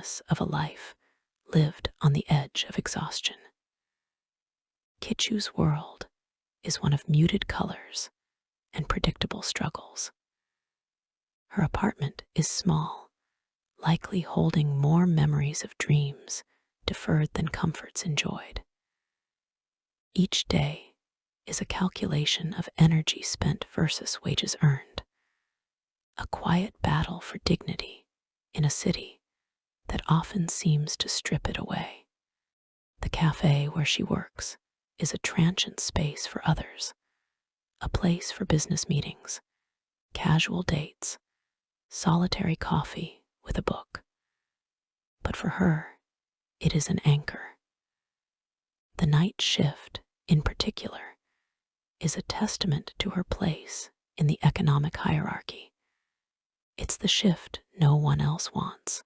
canvas of a life lived on the edge of exhaustion. Kichu's world is one of muted colors and predictable struggles. Her apartment is small, likely holding more memories of dreams deferred than comforts enjoyed. Each day is a calculation of energy spent versus wages earned, a quiet battle for dignity in a city that often seems to strip it away. The cafe where she works is a transient space for others, a place for business meetings, casual dates, solitary coffee with a book. But for her, it is an anchor. The night shift, in particular, is a testament to her place in the economic hierarchy. It's the shift no one else wants,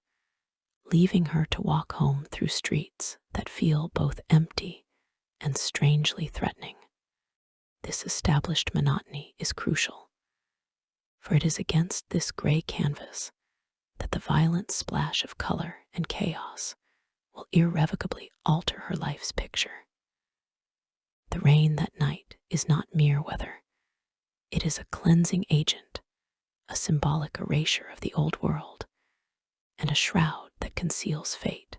leaving her to walk home through streets that feel both empty and strangely threatening. This established monotony is crucial, for it is against this gray canvas that the violent splash of color and chaos will irrevocably alter her life's picture. The rain that night is not mere weather. It is a cleansing agent, a symbolic erasure of the old world, and a shroud that conceals fate.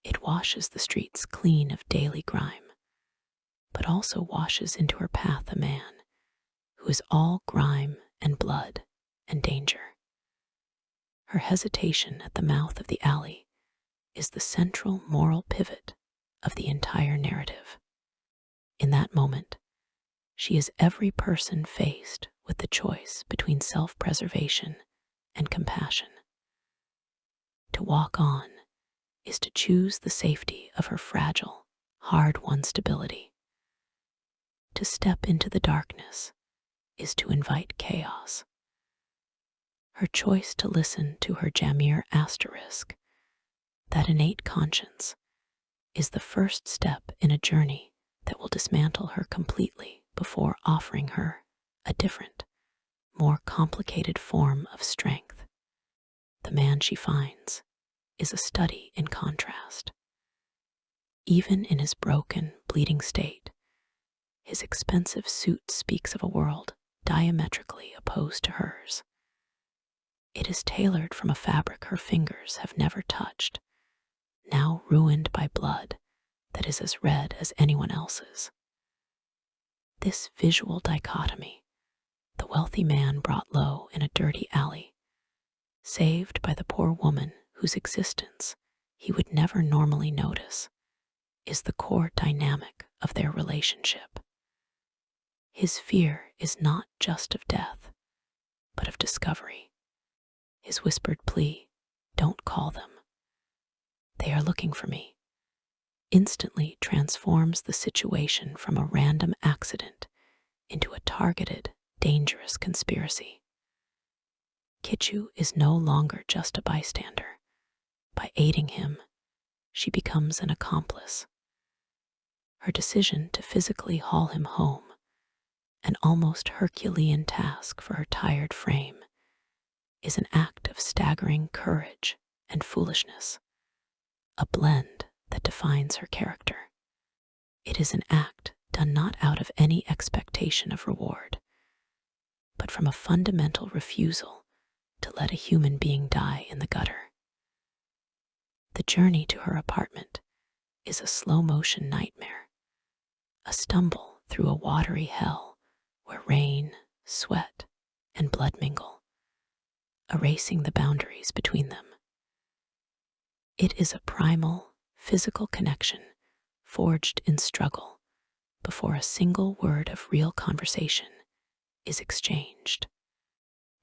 It washes the streets clean of daily grime, but also washes into her path a man who is all grime and blood and danger. Her hesitation at the mouth of the alley is the central moral pivot of the entire narrative. In that moment, she is every person faced with the choice between self-preservation and compassion. To walk on is to choose the safety of her fragile, hard-won stability. To step into the darkness is to invite chaos. Her choice to listen to her Jamir asterisk, that innate conscience, is the first step in a journey that will dismantle her completely before offering her a different, more complicated form of strength. The man she finds is a study in contrast. Even in his broken, bleeding state, his expensive suit speaks of a world diametrically opposed to hers. It is tailored from a fabric her fingers have never touched, now ruined by blood that is as red as anyone else's. This visual dichotomy, the wealthy man brought low in a dirty alley, saved by the poor woman whose existence he would never normally notice, is the core dynamic of their relationship. His fear is not just of death, but of discovery. His whispered plea, "Don't call them. They are looking for me," instantly transforms the situation from a random accident into a targeted, dangerous conspiracy. Kichu is no longer just a bystander. By aiding him, she becomes an accomplice. Her decision to physically haul him home, an almost Herculean task for her tired frame, is an act of staggering courage and foolishness, a blend that defines her character. It is an act done not out of any expectation of reward, but from a fundamental refusal to let a human being die in the gutter. The journey to her apartment is a slow-motion nightmare, a stumble through a watery hell where rain, sweat, and blood mingle, erasing the boundaries between them. It is a primal, physical connection forged in struggle before a single word of real conversation is exchanged.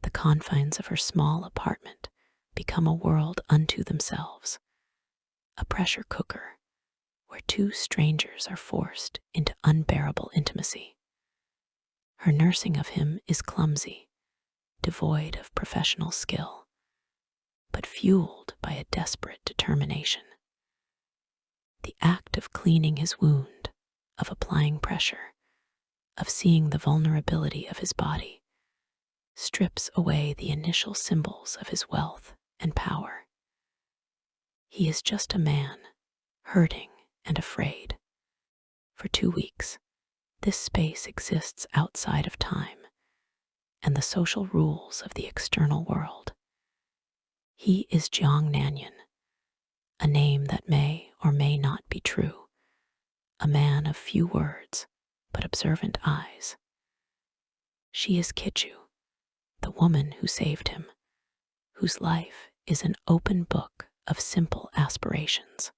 The confines of her small apartment become a world unto themselves, a pressure cooker where two strangers are forced into unbearable intimacy. Her nursing of him is clumsy, devoid of professional skill, but fueled by a desperate determination. The act of cleaning his wound, of applying pressure, of seeing the vulnerability of his body, strips away the initial symbols of his wealth and power. He is just a man, hurting and afraid. For 2 weeks, this space exists outside of time and the social rules of the external world. He is Jiang Nanyan, a name that may or may not be true, a man of few words but observant eyes. She is Kichu, the woman who saved him, whose life is an open book of simple aspirations.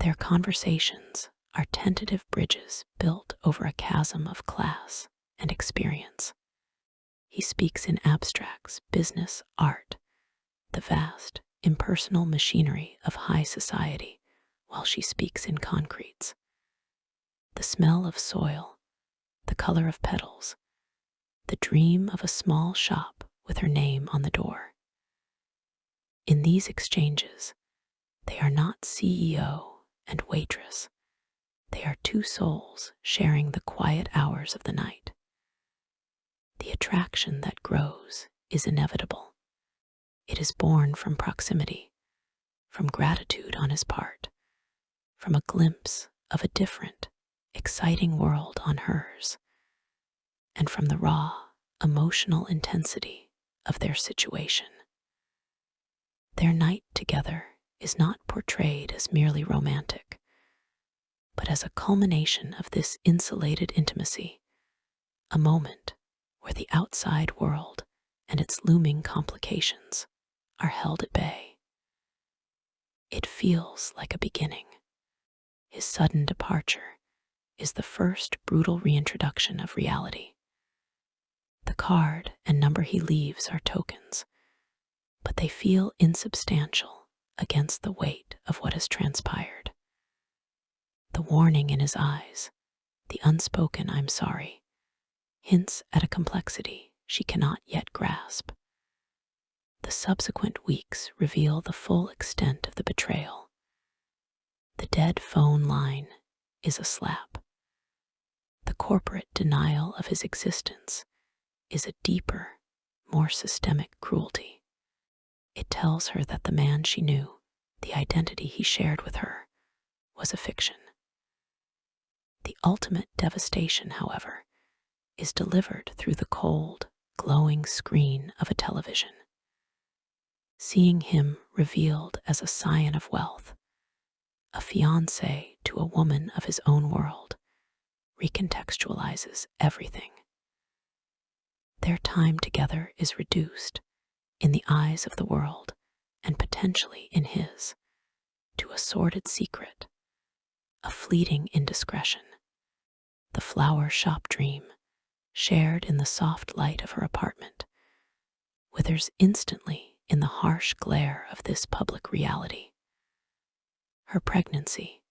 Their conversations are tentative bridges built over a chasm of class and experience. He speaks in abstracts, business, art, the vast, impersonal machinery of high society, while she speaks in concretes. The smell of soil, the color of petals, the dream of a small shop with her name on the door. In these exchanges, they are not CEO and waitress. They are two souls sharing the quiet hours of the night. The attraction that grows is inevitable. It is born from proximity, from gratitude on his part, from a glimpse of a different, exciting world on hers, and from the raw, emotional intensity of their situation. Their night together is not portrayed as merely romantic, but as a culmination of this insulated intimacy, a moment where the outside world and its looming complications are held at bay. It feels like a beginning. His sudden departure is the first brutal reintroduction of reality. The card and number he leaves are tokens, but they feel insubstantial against the weight of what has transpired. The warning in his eyes, the unspoken "I'm sorry," hints at a complexity she cannot yet grasp. The subsequent weeks reveal the full extent of the betrayal. The dead phone line is a slap. The corporate denial of his existence is a deeper, more systemic cruelty. It tells her that the man she knew, the identity he shared with her, was a fiction. The ultimate devastation, however, is delivered through the cold, glowing screen of a television. Seeing him revealed as a scion of wealth, a fiancé to a woman of his own world, recontextualizes everything. Their time together is reduced, in the eyes of the world, and potentially in his, to a sordid secret, a fleeting indiscretion. The flower shop dream, shared in the soft light of her apartment, withers instantly in the harsh glare of this public reality. Her pregnancy,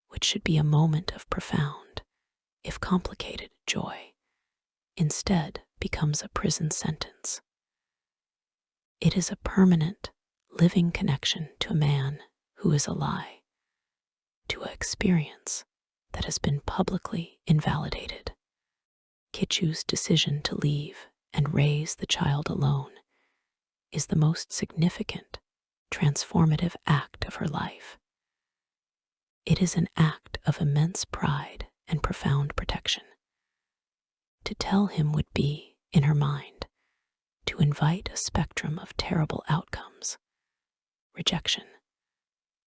which should be a moment of profound, if complicated, joy, instead becomes a prison sentence. It is a permanent, living connection to a man who is a lie, to an experience that has been publicly invalidated. Kichu's decision to leave and raise the child alone is the most significant, transformative act of her life. It is an act of immense pride and profound protection. To tell him would be, in her mind, to invite a spectrum of terrible outcomes: rejection,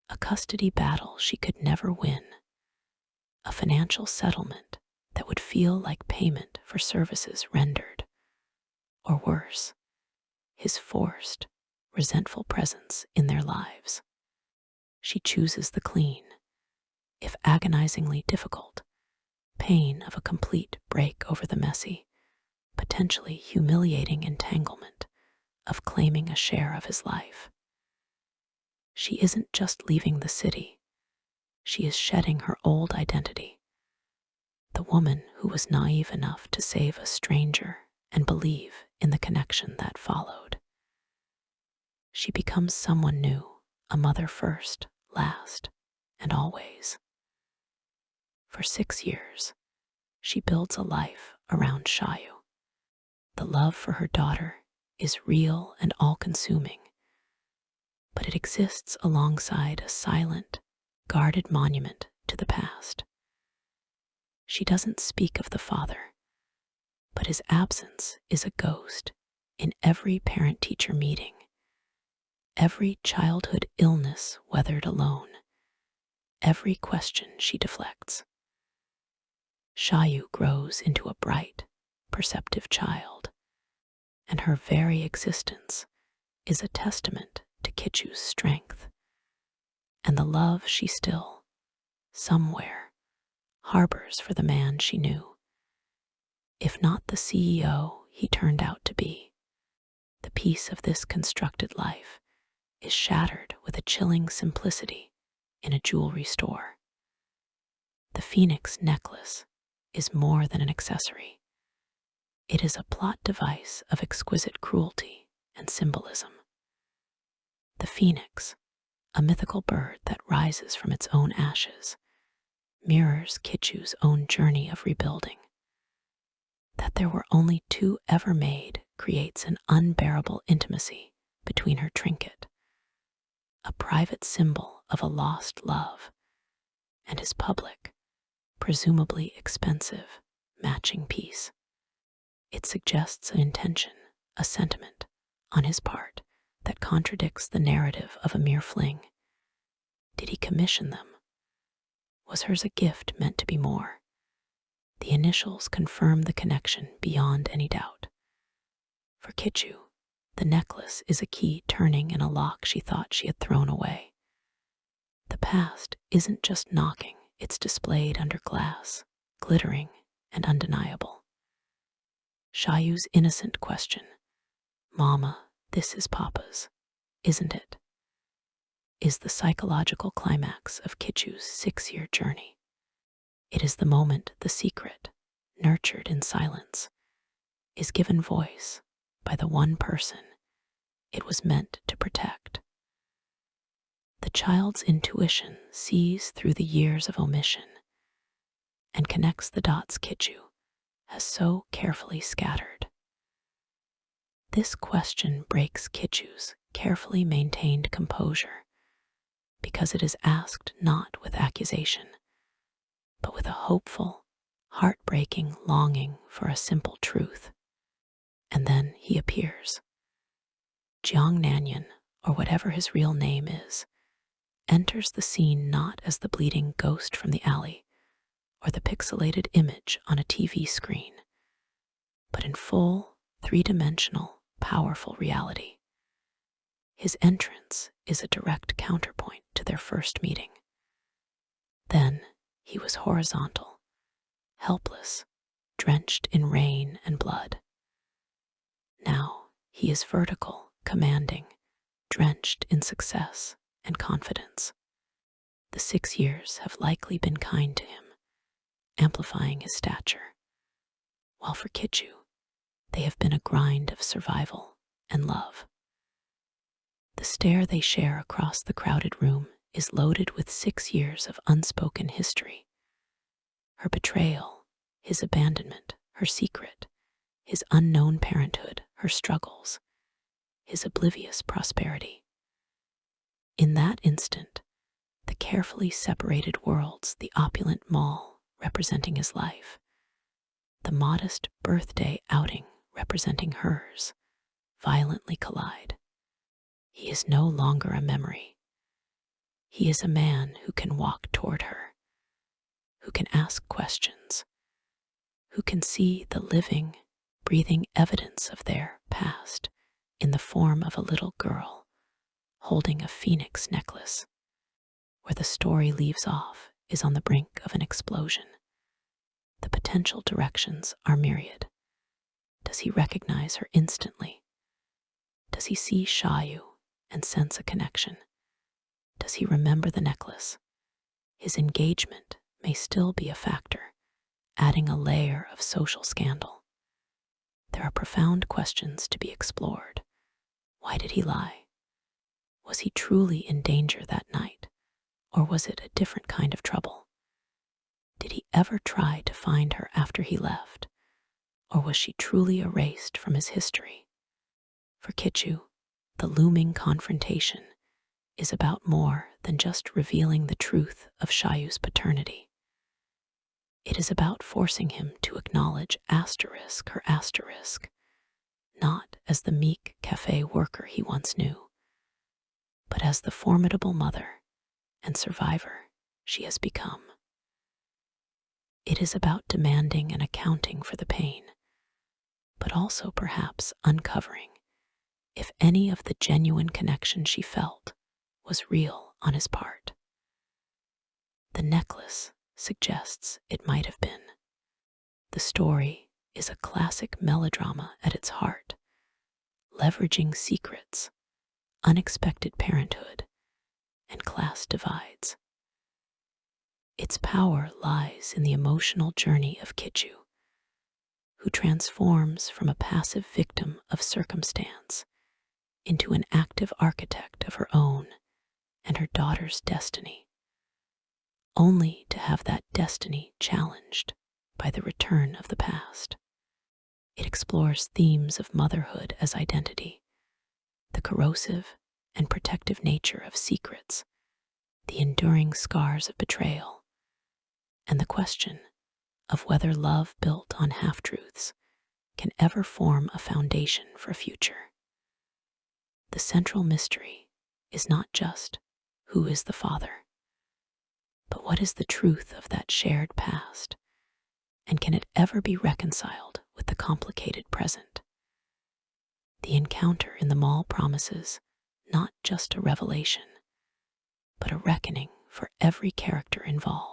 a custody battle she could never win, a financial settlement that would feel like payment for services rendered, or worse, his forced, resentful presence in their lives. She chooses the clean, if agonizingly difficult, pain of a complete break over the messy, potentially humiliating entanglement of claiming a share of his life. She isn't just leaving the city, she is shedding her old identity, the woman who was naive enough to save a stranger and believe in the connection that followed. She becomes someone new, a mother first, last, and always. For 6 years, she builds a life around Shayu. The love for her daughter is real and all-consuming, but it It exists alongside a silent, guarded monument to the past. She doesn't speak of the father, but his absence is a ghost in every parent-teacher meeting, every childhood illness weathered alone, every question she deflects. Shayu grows into a bright, perceptive child, and her very existence is a testament to Kichu's strength and the love she still, somewhere, harbors for the man she knew. If not the CEO he turned out to be, the piece of this constructed life is shattered with a chilling simplicity in a jewelry store. The phoenix necklace is more than an accessory. It is a plot device of exquisite cruelty and symbolism. The phoenix, a mythical bird that rises from its own ashes, mirrors Kichu's own journey of rebuilding. That there were only two ever made creates an unbearable intimacy between her trinket, a private symbol of a lost love, and his public, presumably expensive, matching piece. It suggests an intention, a sentiment, on his part that contradicts the narrative of a mere fling. Did he commission them? Was hers a gift meant to be more? The initials confirm the connection beyond any doubt. For Kichu, the necklace is a key turning in a lock she thought she had thrown away. The past isn't just knocking, it's displayed under glass, glittering and undeniable. Shayu's innocent question, "Mama, this is Papa's, isn't it?" is the psychological climax of Kichu's 6-year journey. It is the moment the secret, nurtured in silence, is given voice by the one person it was meant to protect. The child's intuition sees through the years of omission and connects the dots Kichu has so carefully scattered. This question breaks Kichu's carefully maintained composure because it is asked not with accusation, but with a hopeful, heartbreaking longing for a simple truth. And then he appears. Jiang Nanyan, or whatever his real name is, enters the scene not as the bleeding ghost from the alley or the pixelated image on a TV screen, but in full, three-dimensional, powerful reality. His entrance is a direct counterpoint to their first meeting. Then he was horizontal, helpless, drenched in rain and blood. Now he is vertical, commanding, drenched in success and confidence. The 6 years have likely been kind to him, amplifying his stature, while for Kichu, they have been a grind of survival and love. The stare they share across the crowded room is loaded with 6 years of unspoken history. Her betrayal, his abandonment, her secret, his unknown parenthood, her struggles, his oblivious prosperity. In that instant, the carefully separated worlds, the opulent mall representing his life, the modest birthday outing representing hers, violently collide. He is no longer a memory. He is a man who can walk toward her, who can ask questions, who can see the living, breathing evidence of their past in the form of a little girl holding a phoenix necklace. Where the story leaves off is on the brink of an explosion. The potential directions are myriad. Does he recognize her instantly? Does he see Shayu and sense a connection? Does he remember the necklace? His engagement may still be a factor, adding a layer of social scandal. There are profound questions to be explored. Why did he lie? Was he truly in danger that night, or was it a different kind of trouble? Did he ever try to find her after he left, or was she truly erased from his history? For Kichu, the looming confrontation is about more than just revealing the truth of Shayu's paternity. It is about forcing him to acknowledge her asterisk, not as the meek cafe worker he once knew, but as the formidable mother and survivor she has become. It is about demanding an accounting for the pain, but also perhaps uncovering if any of the genuine connection she felt was real on his part. The necklace suggests it might have been. The story is a classic melodrama at its heart, leveraging secrets, unexpected parenthood, and class divides. Its power lies in the emotional journey of Kichu, who transforms from a passive victim of circumstance into an active architect of her own and her daughter's destiny, only to have that destiny challenged by the return of the past. It explores themes of motherhood as identity, the corrosive and protective nature of secrets, the enduring scars of betrayal, and the question of whether love built on half-truths can ever form a foundation for a future. The central mystery is not just who is the father, but what is the truth of that shared past, and can it ever be reconciled with the complicated present? The encounter in the mall promises not just a revelation, but a reckoning for every character involved.